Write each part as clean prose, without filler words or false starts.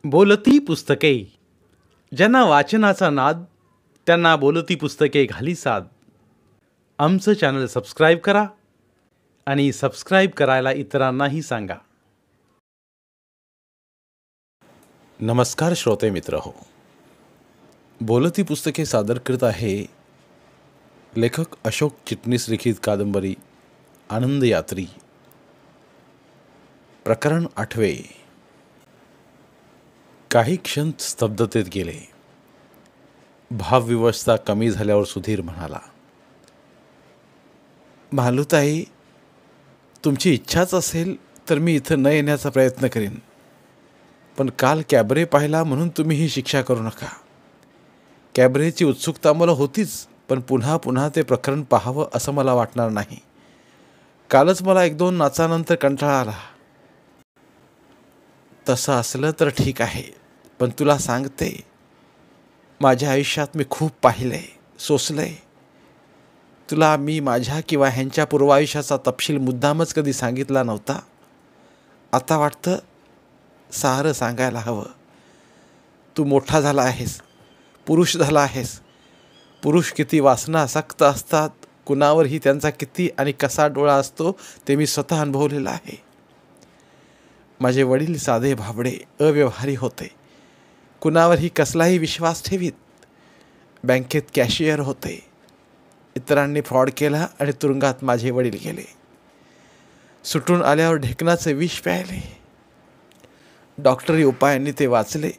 बोलती पुस्तके. ज्यांना वाचनाचा नाद त्यांना बोलती पुस्तके घाली साद. आमचं चॅनल सबस्क्राईब करा आणि सबस्क्राईब करायला इतरांनाही सांगा. नमस्कार श्रोते मित्र हो. बोलती पुस्तके सादर करत आहे लेखक अशोक चिटणीस लिखित कादंबरी आनंद यात्री. प्रकरण 8. काही क्षण स्तब्धतेत गेले. भावविवस्था कमी झाल्यावर सुधीर म्हणाला, मालूताई, तुमची इच्छाच असेल तर मी इथं न येण्याचा प्रयत्न करीन, पण काल कॅबरे पाहिला म्हणून तुम्ही ही शिक्षा करू नका. कॅबरेची उत्सुकता मला होतीच, पण पुन्हा पुन्हा ते प्रकरण पाहावं असं मला वाटणार नाही. कालच मला 1-2 नाचानंतर कंटाळा आला. तसं असलं तर ठीक आहे, पण तुला सांगते, माझ्या आयुष्यात मी खूप पाहिलंय, सोसलंय. तुला मी माझ्या किंवा ह्यांच्या पूर्वायुष्याचा तपशील मुद्दामच कधी सांगितला नव्हता. आता वाटतं सारं सांगायला हवं. तू मोठा झाला आहेस, पुरुष झाला आहेस. पुरुष किती वासनासक्त असतात, कुणावरही त्यांचा किती आणि कसा डोळा असतो ते मी स्वतः अनुभवलेलं आहे. माझे वडील साधे भाबडे अव्यवहारी होते. कुणावरही कसलाही विश्वास ठेवीत. बँकेत कॅशियर होते. इतरांनी फ्रॉड केला आणि तुरुंगात माझे वडील गेले. सुटून आल्यावर ढेकणाचे विष प्यायले. डॉक्टरी उपायांनी ते वाचले,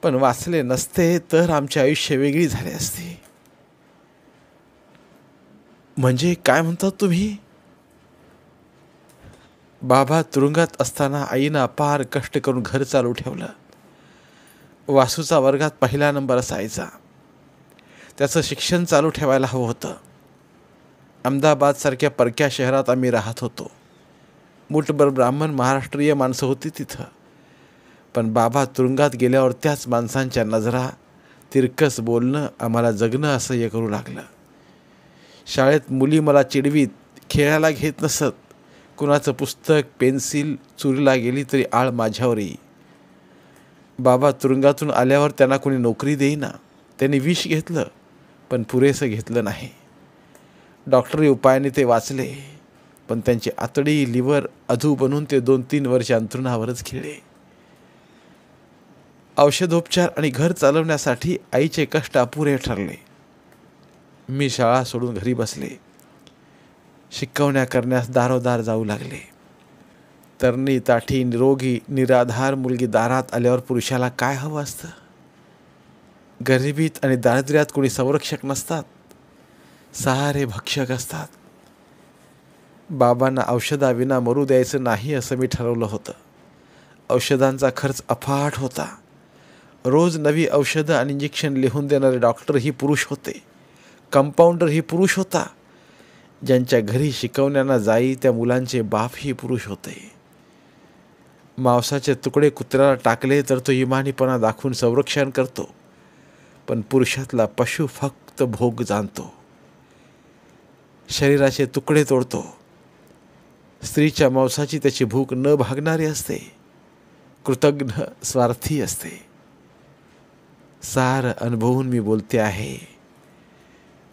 पण वाचले नसते तर आमचे आयुष्य वेगळी झाले असते. म्हणजे काय म्हणतात तुम्ही? बाबा तुरुंगात असताना आईनं अपार कष्ट करून घर चालू ठेवलं. वासूचा वर्गात पहिला नंबर असायचा. त्याचं शिक्षण चालू ठेवायला हवं होतं. अहमदाबादसारख्या परक्या शहरात आम्ही राहत होतो. मूठभर ब्राह्मण महाराष्ट्रीय माणसं होती तिथं. पण बाबा तुरुंगात गेल्यावर त्याच माणसांच्या नजरा, तिरकस बोलणं आम्हाला जगणं असह्य करू लागलं. शाळेत मुली मला चिडवीत, खेळायला घेत नसत. कुणाचं पुस्तक पेन्सिल चोरीला गेली तरी आळ माझ्यावर येई. बाबा तुरुंगातून आल्यावर त्यांना कोणी नोकरी देईना. त्यांनी विष घेतलं, पण पुरेसं घेतलं नाही. डॉक्टरी उपायाने ते वाचले, पण त्यांची आतडी लिव्हर अधू बनून ते 2-3 वर्ष अंथरुणावरच खेळले. औषधोपचार आणि घर चालवण्यासाठी आईचे कष्ट अपुरे ठरले. मी शाळा सोडून घरी बसले. शिकवण्या करण्यास दारोदार जाऊ लागले. तरणी ताठी निरोगी निराधार मुलगी दारात आल्यावर पुरुषाला काय हवं असतं? गरिबीत आणि दारिद्र्यात कोणी संरक्षक नसतात, सारे भक्षक असतात. बाबांना औषधाविना मरू द्यायचं नाही असं मी ठरवलं होतं. औषधांचा खर्च अफाट होता. रोज नवी औषधं आणि इंजेक्शन लिहून देणारे डॉक्टर ही पुरुष होते. कंपाऊंडर ही पुरुष होता. ज्यांच्या घरी शिकवण्याला जाई त्या मुलांचे बाप ही पुरुष होते. मांसाचे तुकडे कुत्र्याला टाकले तर तो इमानीपणा दाखवून संरक्षण करतो, पण पुरुषातला पशु फक्त भोग जाणतो. शरीराचे तुकडे तोडतो. स्त्रीच्या मांसाची त्याची भूक न भागणारी असते. कृतज्ञ स्वार्थी असते. सार अनुभवून मी बोलते आहे.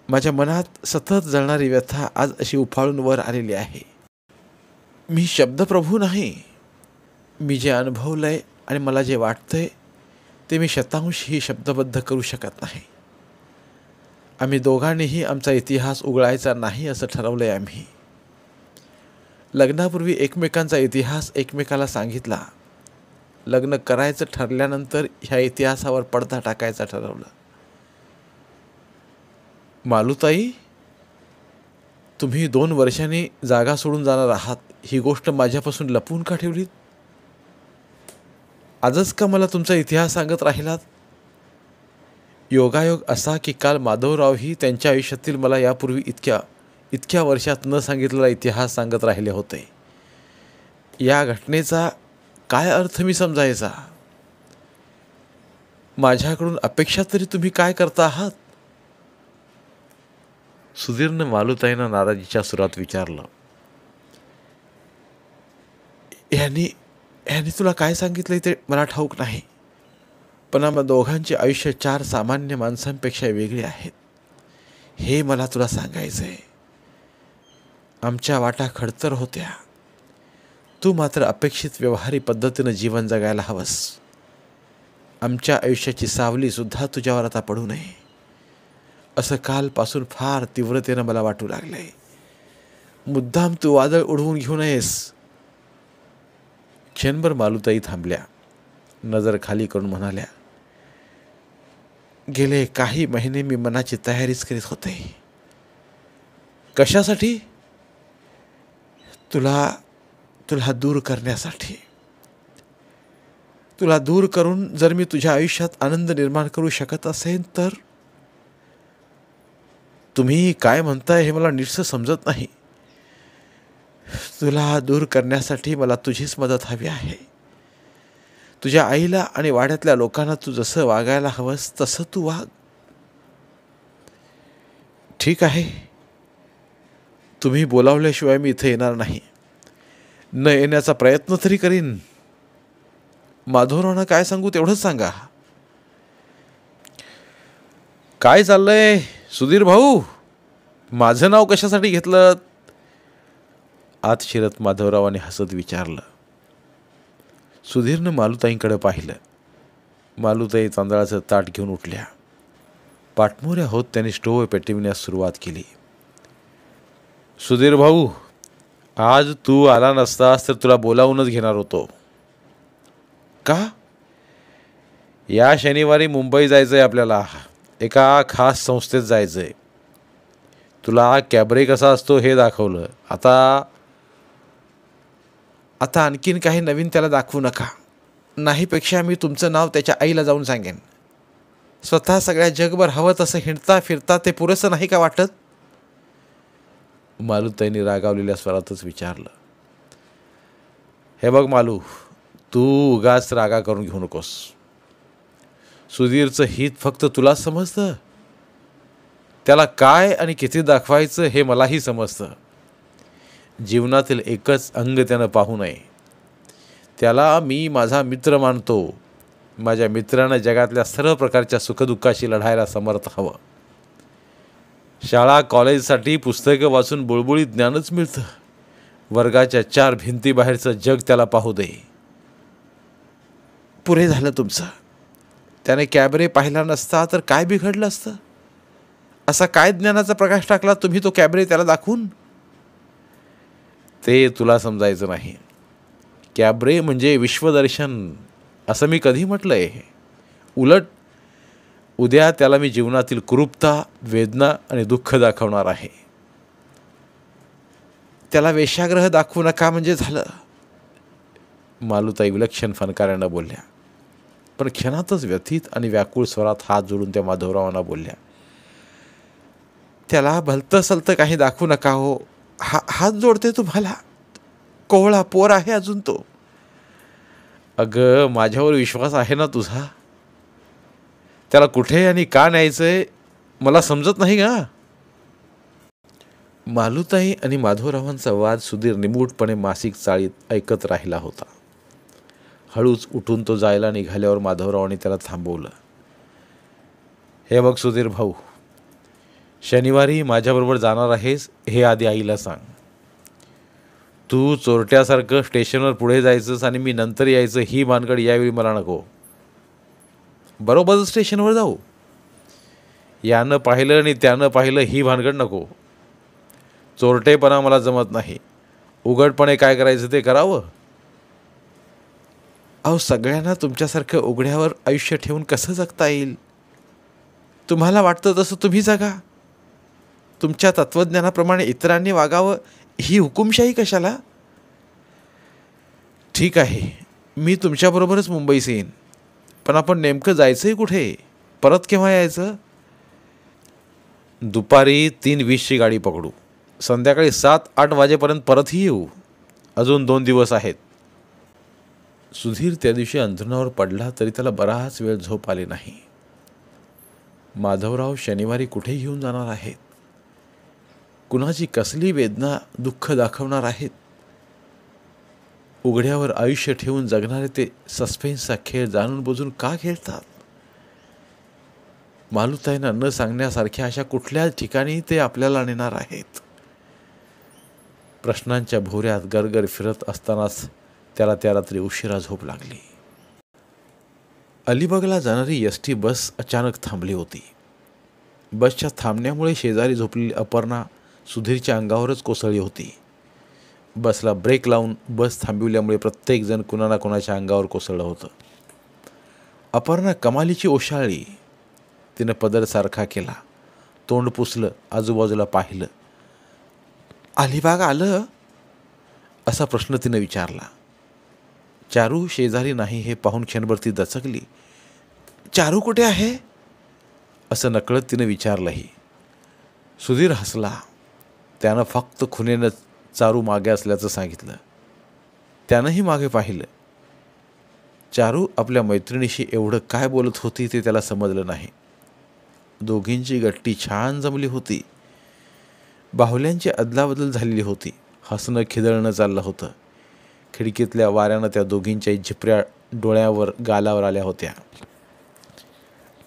माझ्या मनात सतत जळणारी व्यथा आज अशी उफाळून वर आलेली आहे. मी शब्दप्रभू नाही. मी जे अनुभवलंय आणि मला जे वाटतंय ते मी शतांश ही शब्दबद्ध करू शकत नाही. आम्ही दोघांनीही आमचा इतिहास उघडायचा नाही असं ठरवलंय आम्ही. लग्नापूर्वी एकमेकांचा इतिहास एकमेकाला सांगितला. लग्न करायचं ठरल्यानंतर ह्या इतिहासावर पडदा टाकायचा ठरवलं. मालूताई, तुम्ही 2 वर्षांनी जागा सोडून जाणार आहात ही गोष्ट माझ्यापासून लपवून का ठेवलीत? आजच का मला तुमचा इतिहास सांगत राहिलात? योगायोग असा की काल माधवरावही त्यांच्या आयुष्यातील मला यापूर्वी इतक्या वर्षात न सांगितलेला इतिहास सांगत राहिले होते. या घटनेचा काय अर्थ मी समजायचा? माझ्याकडून अपेक्षा तरी तुम्ही काय करता आहात? सुधीरनं मालूताईंना नाराजीच्या सुरात विचारलं. ह्याने तुला काय सांगितलं ते मला ठाऊक नाही, पण आम्हा दोघांचे आयुष्य 4 सामान्य माणसांपेक्षा वेगळे आहेत हे मला तुला सांगायचं आहे. आमच्या वाटा खडतर होत्या. तू मात्र अपेक्षित व्यवहारी पद्धतीनं जीवन जगायला हवंस. आमच्या आयुष्याची सावलीसुद्धा तुझ्यावर आता पडू नये असं कालपासून फार तीव्रतेनं मला वाटू लागलंय. मुद्दाम तू वादळ उडवून घेऊ नयेस. क्षणभर मालूताई थांबल्या. नजर खाली करून म्हणाल्या, गेले काही महिने मी मनाची तयारीच करीत होते. कशासाठी? तुला दूर करण्यासाठी. तुला दूर करून जर मी तुझ्या आयुष्यात आनंद निर्माण करू शकत असेन तर. तुम्ही काय म्हणताय हे मला नीटसं समजत नाही. तुला दूर करण्यासाठी मला तुझीच मदत हवी आहे. तुझ्या आईला आणि वाड्यातल्या लोकांना तू जसं वागायला हवंस तसं तू वाग. ठीक आहे, तुम्ही बोलावल्याशिवाय मी इथे येणार नाही. न येण्याचा प्रयत्न तरी करीन. माधवरावांना काय सांगू तेवढंच सांगा. काय चाललंय सुधीर भाऊ? माझं नाव कशासाठी घेतलं? आत शिरत माधवरावाने हसत विचारलं. सुधीरनं मालूताईंकडे पाहिलं. मालूताई तांदळाचं ताट घेऊन उठल्या. पाठमोऱ्या होत त्यांनी स्टोव्ह पेटविण्यास सुरुवात केली. सुधीर भाऊ, आज तू आला नसतास तर तुला बोलावूनच घेणार होतो. का? या शनिवारी मुंबई जायचंय आपल्याला. एका खास संस्थेत जायचंय. तुला कॅबरे कसा असतो हे दाखवलं. आता आणखीन काही नवीन त्याला दाखवू नका. नाहीपेक्षा मी तुमचं नाव त्याच्या आईला जाऊन सांगेन. स्वतः सगळ्या जगभर हवं तसं हिंडता फिरता ते पुरेसं नाही का वाटत? मालूताईंनी रागावलेल्या स्वरातच विचारलं. हे बघ मालू, तू उगाच रागा करून घेऊ नकोस. सुधीरचं हित फक्त तुलाच समजतं. त्याला काय आणि किती दाखवायचं हे मलाही समजतं. जीवनातील एकच अंग त्यानं पाहू नये. त्याला मी माझा मित्र मानतो. माझ्या मित्रानं जगातल्या सर्व प्रकारच्या सुखदुःखाशी लढायला समर्थ हवं. शाळा कॉलेजसाठी पुस्तकं वाचून बुळबुळीत ज्ञानच मिळतं. वर्गाच्या 4 भिंतीबाहेरचं जग त्याला पाहू दे. पुरे झालं तुमचं. त्याने कॅबरे पाहिला नसता तर काय बिघडलं असतं? असा काय ज्ञानाचा प्रकाश टाकला तुम्ही तो कॅबरे त्याला दाखवून? ते तुला समजायचं नाही. कॅबरे म्हणजे विश्वदर्शन असं मी कधी म्हटलंय? उलट उद्या त्याला मी जीवनातील कुरूपता, वेदना आणि दुःख दाखवणार आहे. त्याला वेश्याग्रह दाखवू नका म्हणजे झालं. मालूताई विलक्षण फनकाऱ्यानं बोलल्या. पण क्षणातच व्यथित आणि व्याकुळ स्वरात हात जोडून त्या माधवरावांना बोलल्या. त्याला भलतं सलतं काही दाखवू नका हो. हात जोडते तुम्हाला. कोवळा पोर आहे अजून तो. अगं, माझ्यावर विश्वास आहे ना तुझा? त्याला कुठे आणि का न्यायचंय मला समजत नाही का? मालूताई आणि माधवरावांचा वाद सुधीर निमूटपणे मासिक चाळीत ऐकत राहिला होता. हळूच उठून तो जायला निघाल्यावर माधवरावांनी त्याला थांबवलं. हे बघ सुधीर भाऊ, शनिवारी माझ्याबरोबर जाणार आहेस हे आधी आईला सांग. तू चोरट्यासारखं स्टेशनवर पुढे जायचंस आणि मी नंतर यायचं ही भानगड यावेळी मला नको. बरोबर स्टेशनवर जाऊ. यानं पाहिलं आणि त्यानं पाहिलं ही भानगड नको. चोरटेपणा मला जमत नाही. उघडपणे काय करायचं ते करावं. अहो, सगळ्यांना तुमच्यासारखं उघड्यावर आयुष्य ठेवून कसं जगता येईल? तुम्हाला वाटतं तसं तुम्ही जगा. तुमच्या तत्त्वज्ञानाप्रमाणे इतरांनी वागावं ही हुकुमशाही कशाला? ठीक आहे, मी तुमच्याबरोबरच मुंबईस येईन. पण आपण नेमकं जायचंय कुठे? परत केव्हा यायचं? दुपारी 3:20ची गाडी पकडू. संध्याकाळी 7-8 वाजेपर्यंत परतही येऊ. अजून 2 दिवस आहेत. सुधीर त्या दिवशी अंथरुणावर पडला तरी त्याला बराच वेळ झोप आली नाही. माधवराव शनिवारी कुठे घेऊन जाणार आहेत? कुणाची कसली वेदना दुःख दाखवणार आहेत? उघड्यावर आयुष्य ठेवून जगणारे ते सस्पेन्सचा खेळ जाणून बुजून का खेळतात? मालूताईंना न सांगण्यासारख्या अशा कुठल्या ठिकाणी ते आपल्याला नेणार आहेत? प्रश्नांच्या भोवऱ्यात गरगर फिरत असतानाच त्याला त्या रात्री उशिरा झोप लागली. अलिबागला जाणारी एसटी बस अचानक थांबली होती. बसच्या थांबण्यामुळे शेजारी झोपलेली अपर्णा सुधीरच्या अंगावरच कोसळली होती. बसला ब्रेक लावून बस थांबविल्यामुळे प्रत्येकजण कुणा ना कुणाच्या अंगावर कोसळलं होतं. अपर्णा कमालीची ओशाळली. तिनं पदर सारखा केला, तोंड पुसलं, आजूबाजूला पाहिलं. अलिबाग आलं असा प्रश्न तिनं विचारला. चारू शेजारी नाही हे पाहून क्षणभर ती दचकली. चारू कुठे आहे असं नकळत तिनं विचारलंही. सुधीर हसला. त्यानं फक्त खुनेनं चारू मागे असल्याचं सांगितलं. त्यानंही मागे पाहिलं. चारू आपल्या मैत्रिणीशी एवढं काय बोलत होती ते त्याला समजलं नाही. दोघींची गट्टी छान जमली होती. बाहुल्यांची अदलाबदल झालेली होती. हसणं खिदळणं चाललं होतं. खिडकीतल्या वाऱ्यानं त्या दोघींच्याही झिपऱ्या डोळ्यावर गालावर आल्या होत्या.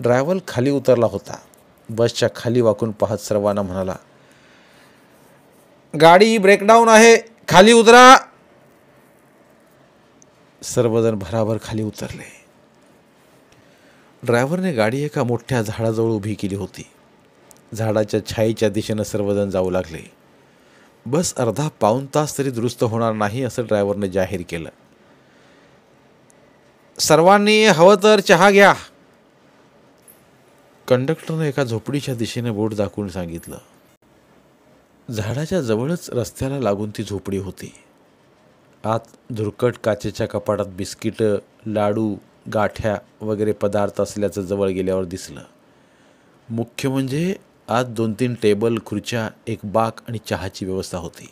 ड्रायव्हर खाली उतरला होता. बसच्या खाली वाकून पाहत सर्वांना म्हणाला, गाडी ब्रेकडाऊन आहे, खाली उतरा. सर्वजण भराभर खाली उतरले. ड्रायव्हरने गाडी एका मोठ्या झाडाजवळ उभी केली होती. झाडाच्या छायेच्या दिशेनं सर्वजण जाऊ लागले. बस अर्धा पाऊण तास तरी दुरुस्त होणार नाही असं ड्रायव्हरने जाहीर केलं. सर्वांनी हवं तर चहा घ्या. कंडक्टरने एका झोपडीच्या दिशेने बोट दाखवून सांगितलं. झाडाच्या जवळच रस्त्याला लागून ती झोपडी होती. आत धुरकट काचेच्या कपाटात बिस्किटं, लाडू, गाठ्या वगैरे पदार्थ असल्याचं जवळ गेल्यावर दिसलं. मुख्य म्हणजे आत 2-3 टेबल, खुर्च्या, एक बाक आणि चहाची व्यवस्था होती.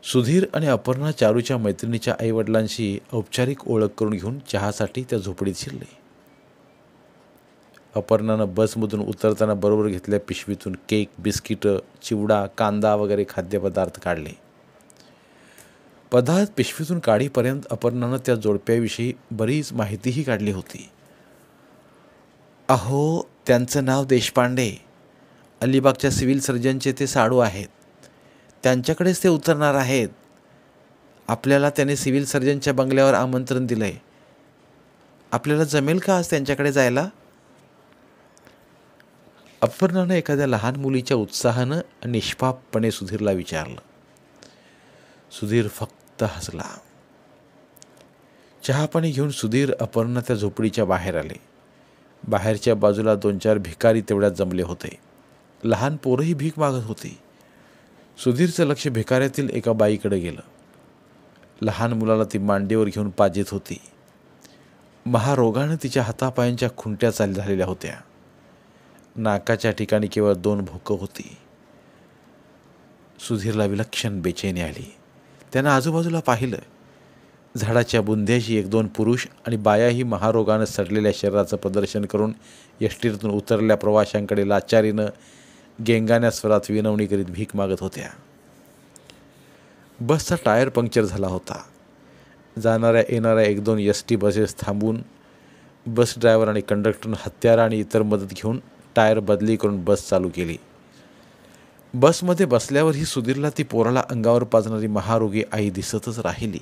सुधीर आणि अपर्णा चारूच्या मैत्रिणीच्या आईवडिलांशी औपचारिक ओळख करून घेऊन चहासाठी त्या झोपडीत शिरले. अपर्णानं बसमधून उतरताना बरोबर घेतलेल्या पिशवीतून केक, बिस्किटं, चिवडा, कांदा वगैरे खाद्यपदार्थ काढले. पदार्थ पिशवीतून काढीपर्यंत अपर्णानं त्या जोडप्याविषयी बरीच माहितीही काढली होती. अहो, त्यांचं नाव देशपांडे, अलिबागच्या सिव्हिल सर्जनचे ते साडू आहेत. त्यांच्याकडेच ते उतरणार आहेत. आपल्याला त्याने सिव्हिल सर्जनच्या बंगल्यावर आमंत्रण दिलंय. आपल्याला जमेल का आज त्यांच्याकडे जायला? अपर्णानं एखाद्या लहान मुलीच्या उत्साहानं निष्पापपणे सुधीरला विचारलं. सुधीर फक्त हसला. चहापाणी घेऊन सुधीर, अपर्णा त्या झोपडीच्या बाहेर आले. बाहेरच्या बाजूला 2-4 भिकारी तेवढ्यात जमले होते. लहान पोरंही भीक मागत होती. सुधीरचं लक्ष भिकाऱ्यातील एका बाईकडे गेलं. लहान मुलाला ती मांडीवर घेऊन पाजीत होती. महारोगानं तिच्या हातापायांच्या खुंट्या झालेल्या होत्या. नाकाच्या ठिकाणी केवळ 2 भोकं होती. सुधीरला विलक्षण बेचैनी आली. त्यानं आजूबाजूला पाहिलं. झाडाच्या बुंध्याशी 1-2 पुरुष आणि बायाही महारोगानं सडलेल्या शरीराचं प्रदर्शन करून एसटीतून उतरलेल्या प्रवाशांकडे लाचारीनं गेंगाण्या स्वरात विनवणी करीत भीक मागत होत्या. बसचा टायर पंक्चर झाला होता. जाणाऱ्या येणाऱ्या 1-2 एसटी बसेस थांबून बस ड्रायव्हर आणि कंडक्टरनं हत्यारं आणि इतर मदत घेऊन टायर बदली करून बस चालू केली. बसमध्ये बसल्यावरही सुधीरला ती पोराला अंगावर पाजणारी महारोगी आई दिसतच राहिली.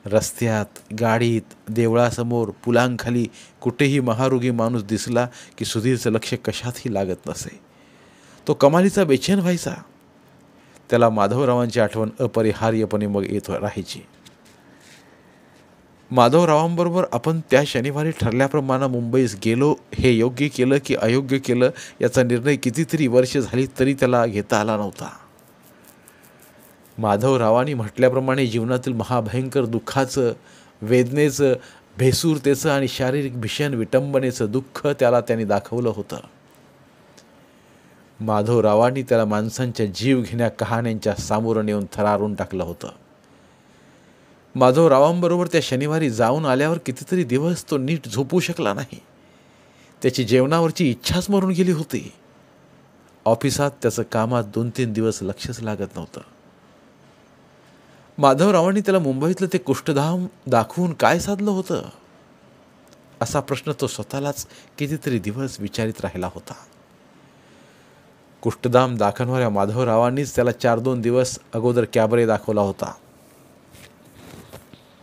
रस्त्यात, गाडीत, देवळासमोर, पुलांखाली कुठेही महारोगी माणूस दिसला की सुधीरचं लक्ष कशातही लागत नसे. तो कमालीचा बेचैन व्हायचा. त्याला माधवरावांची आठवण अपरिहार्यपणे मग येत राहायची. माधवरावांबरोबर आपण त्या शनिवारी ठरल्याप्रमाणे मुंबईस गेलो, हे योग्य केलं की अयोग्य केलं याचा निर्णय कितीतरी वर्ष झाली तरी त्याला घेता आला नव्हता. माधवरावांनी म्हटल्याप्रमाणे जीवनातील महाभयंकर दुःखाचं, वेदनेचं, भेसूरतेचं आणि शारीरिक भीषण विटंबनेचं दुःख त्यांनी दाखवलं होतं. माधवरावांनी त्याला माणसांच्या जीव घेण्या कहाण्यांच्या सामोरं नेऊन थरारून टाकलं होतं. माधवरावांबरोबर त्या शनिवारी जाऊन आल्यावर कितीतरी दिवस तो नीट झोपू शकला नाही. त्याची जेवणावरची इच्छाच मरून गेली होती. ऑफिसात त्याचं कामात 2-3 दिवस लक्षच लागत नव्हतं. माधवरावांनी त्याला मुंबईतलं ते कुष्ठधाम दाखवून काय साधलं होतं, असा प्रश्न तो स्वतःलाच कितीतरी दिवस विचारित राहिला होता. कुष्ठधाम दाखवणाऱ्या माधवरावांनीच त्याला 4-2 दिवस अगोदर कॅबरे दाखवला होता.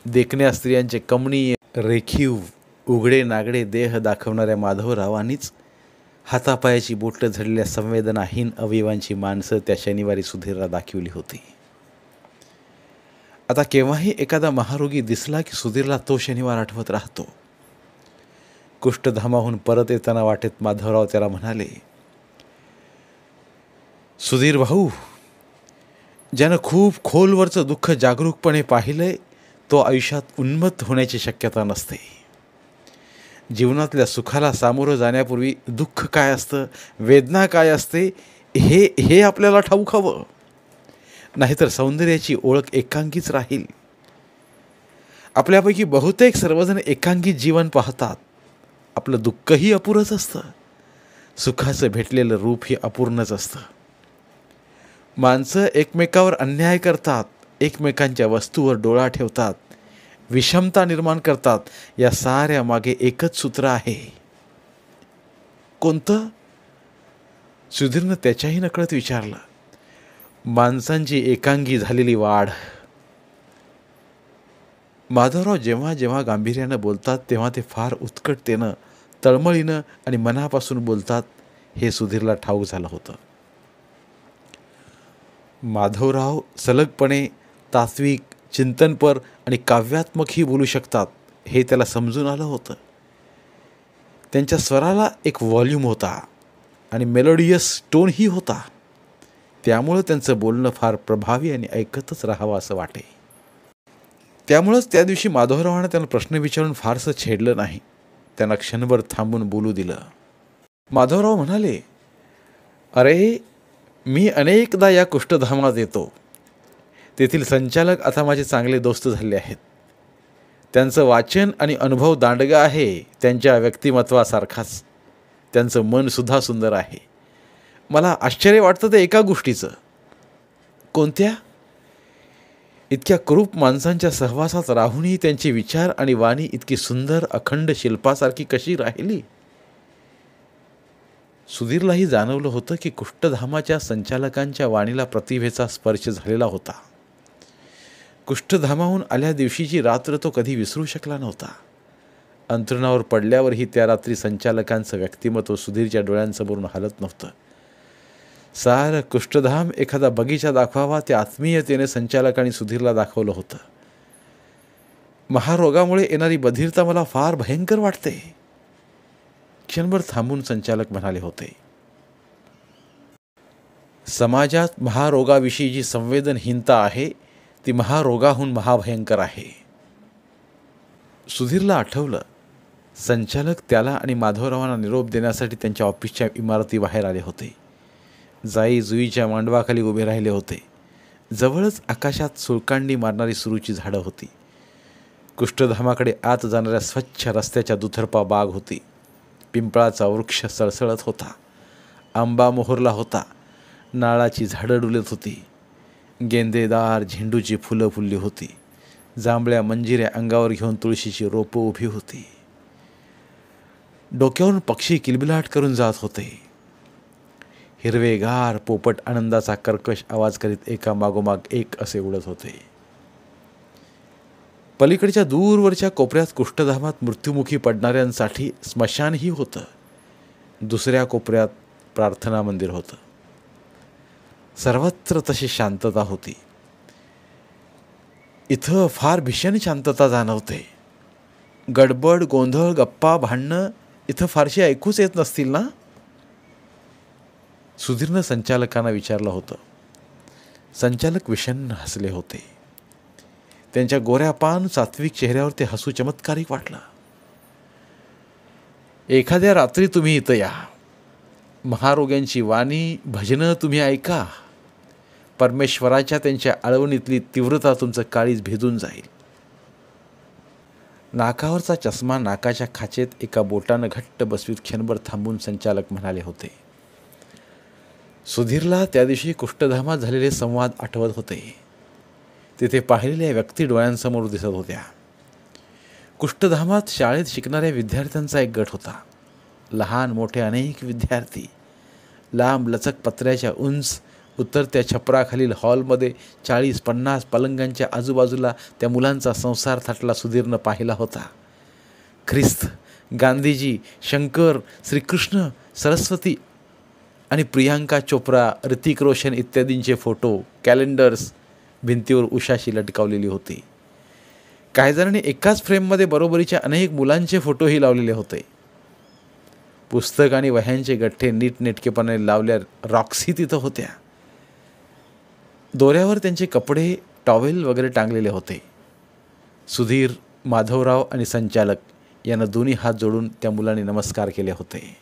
देखण्या स्त्रियांचे कमनीय रेखीव उघडे नागडे देह दाखवणाऱ्या माधवरावांनीच हातापायाची बोटं झडलेल्या संवेदनाहीन अवयवांची माणसं त्या शनिवारी सुधीरला दाखवली होती. आता केव्हाही एखादा महारोगी दिसला की सुधीरला तो शनिवार आठवत राहतो. कुष्ठधामाहून परत येताना वाटेत माधवराव त्याला म्हणाले, सुधीर भाऊ, ज्यानं खूप खोलवरचं दुःख जागरूकपणे पाहिलंय तो आयुष्यात उन्मत्त होण्याची शक्यता नसते. जीवनातल्या सुखाला सामोरं जाण्यापूर्वी दुःख काय असतं, वेदना काय असते हे आपल्याला ठाऊक हवं. नाहीतर सौंदर्याची ओळख एकांकीच राहील. आपल्यापैकी बहुतेक सर्वजण एकांकी जीवन पाहतात. आपलं दुःखही अपुरंच असतं, सुखाचं भेटलेलं रूपही अपूर्णच असतं. माणसं एकमेकावर अन्याय करतात, एकमेकांच्या वस्तूवर डोळा ठेवतात, विषमता निर्माण करतात. या साऱ्या मागे एकच सूत्र आहे. कोणतं? सुधीरनं त्याच्याही नकळत विचारलं. माणसांची एकांगी झालेली वाढ. माधवराव जेव्हा जेव्हा गांभीर्यानं बोलतात तेव्हा ते फार उत्कटतेनं, तळमळीनं आणि मनापासून बोलतात हे सुधीरला ठाऊक झालं होतं. माधवराव सलगपणे तात्विक, चिंतनपर आणि काव्यात्मकही बोलू शकतात हे त्याला समजून आलं होतं. त्यांच्या स्वराला एक व्हॉल्यूम होता आणि मेलोडियस टोनही होता. त्यामुळं त्यांचं बोलणं फार प्रभावी आणि ऐकतच राहावं असं वाटे. त्यामुळंच त्या दिवशी माधवरावानं त्यांना प्रश्न विचारून फारसं छेडलं नाही. त्यांना क्षणभर थांबून बोलू दिलं. माधवराव म्हणाले, अरे, मी अनेकदा या कुष्ठधामात येतो. तेथील संचालक आता माझे चांगले दोस्त झाले आहेत. त्यांचं वाचन आणि अनुभव दांडगा आहे त्यांच्या व्यक्तिमत्वासारखाच. त्यांचं मनसुद्धा सुंदर आहे. मला आश्चर्य वाटतं ते एका गोष्टीचं. कोणत्या? इतक्या क्रूप माणसांच्या सहवासात राहूनही त्यांचे विचार आणि वाणी इतकी सुंदर अखंड शिल्पासारखी कशी राहिली. सुधीरलाही जाणवलं होतं की कुष्ठधामाच्या संचालकांच्या वाणीला प्रतिभेचा स्पर्श झालेला होता. कुष्ठधामाहून आल्या दिवशीची रात्र तो कधी विसरू शकला नव्हता. अंथरुणावर पडल्यावरही त्या रात्री संचालकांचं व्यक्तिमत्व सुधीरच्या डोळ्यांसमोरून हलत नव्हतं. सारं कुष्ठधाम एखादा बगीचा दाखवावा त्या आत्मीयतेने संचालकांनी सुधीरला दाखवलं होतं. महारोगामुळे येणारी बधिरता मला फार भयंकर वाटते. क्षणभर थांबून संचालक म्हणाले होते, समाजात महारोगाविषयी जी संवेदनहीनता आहे ती महारोगाहून महाभयंकर आहे. सुधीरला आठवलं, संचालक त्याला आणि माधवरावांना निरोप देण्यासाठी त्यांच्या ऑफिसच्या इमारतीबाहेर आले होते. जाई जुईच्या मांडवाखाली उभे राहिले होते. जवळच आकाशात सुळकांडी मारणारी सुरूची झाडं होती. कुष्ठधामाकडे आत जाणाऱ्या स्वच्छ रस्त्याच्या दुतर्फा बाग होती. पिंपळाचा वृक्ष सळसळत होता. आंबा मोहरला होता. नाळाची झाडं डुलत होती. गेंदेदार झेंडूची फुलं फुलली होती. जांभळ्या मंजिऱ्या अंगावर घेऊन तुळशीची रोपं उभी होती. डोक्यावरून पक्षी किलबिलाट करून जात होते. हिरवेगार पोपट आनंदाचा कर्कश आवाज करीत एका मागोमाग एक असे उडत होते. पलीकडच्या दूरवरच्या कोपऱ्यात कुष्ठधामात मृत्युमुखी पडणाऱ्यांसाठी स्मशानही होतं. दुसऱ्या कोपऱ्यात प्रार्थना मंदिर होतं. सर्वत्र तशी शांतता होती. इथं फार भीषण शांतता जाणवते. गडबड, गोंधळ, गप्पा, भांडणं इथं फारशी ऐकूच येत नसतील ना? सुधीरनं संचालकांना विचारलं होतं. संचालक विषण्ण हसले होते. त्यांच्या गोऱ्यापान सात्विक चेहऱ्यावर ते हसू चमत्कारिक वाटलं. एखाद्या रात्री तुम्ही इथं या. महारोग्यांची वाणी, भजनं तुम्ही ऐका. परमेश्वराच्या त्यांच्या आळवणीतली तीव्रता तुमचं काळीज भेदून जाईल. नाकावरचा चष्मा नाकाच्या खाचेत एका बोटानं घट्ट बसवीत क्षणभर थांबून संचालक म्हणाले होते. सुधीरला त्या दिवशी कुष्ठधामात झालेले संवाद आठवत होते. तिथे पाहिलेल्या व्यक्ती डोळ्यांसमोर दिसत होत्या. कुष्ठधामात शाळेत शिकणाऱ्या विद्यार्थ्यांचा एक गट होता. लहान मोठे अनेक विद्यार्थी लांब लचक पत्र्याच्या उंच उतरत्या छपराखालील हॉलमध्ये 40-50 पलंगांच्या आजूबाजूला त्या मुलांचा संसार थाटला सुधीरनं पाहिला होता. ख्रिस्त, गांधीजी, शंकर, श्रीकृष्ण, सरस्वती आणि प्रियांका चोप्रा, ऋतिक रोशन इत्यादींचे फोटो, कॅलेंडर्स भिंतीवर उशाशी लटकावलेली होती. काही जणांनी एकाच फ्रेममध्ये बरोबरीच्या अनेक मुलांचे फोटोही लावलेले होते. पुस्तक आणि वह्यांचे गठ्ठे नीटनेटकेपणाने लावल्या रॉक्सी तिथं होत्या. दोऱ्यावर त्यांचे कपडे, टॉवेल वगैरे टांगलेले होते. सुधीर, माधवराव आणि संचालक यांना दोन्ही हात जोडून त्या मुलांनी नमस्कार केले होते.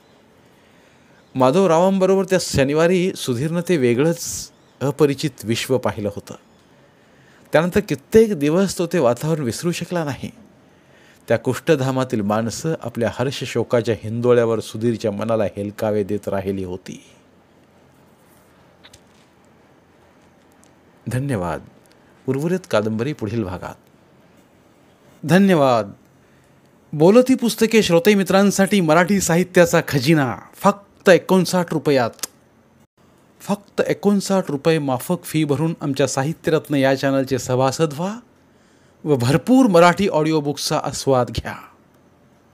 माधवरावांबरोबर त्या शनिवारी सुधीरनं ते वेगळंच अपरिचित विश्व पाहिलं होतं. त्यानंतर कित्येक दिवस तो ते वातावरण विसरू शकला नाही. त्या कुष्ठधामातील माणसं आपल्या हर्ष शोकाच्या हिंदोळ्यावर सुधीरच्या मनाला हेलकावे देत राहिली होती. धन्यवाद. उर्वरित कादंबरी पुढील भागात. धन्यवाद. बोलती पुस्तके श्रोते मित्रांसाठी मराठी साहित्याचा खजिना फक्त 59 रुपयात. फक्त 59 रुपये माफक फी भरून आमच्या साहित्यरत्न या चॅनलचे सभासद व्हा व भरपूर मराठी ऑडिओ बुक्सचा आस्वाद घ्या.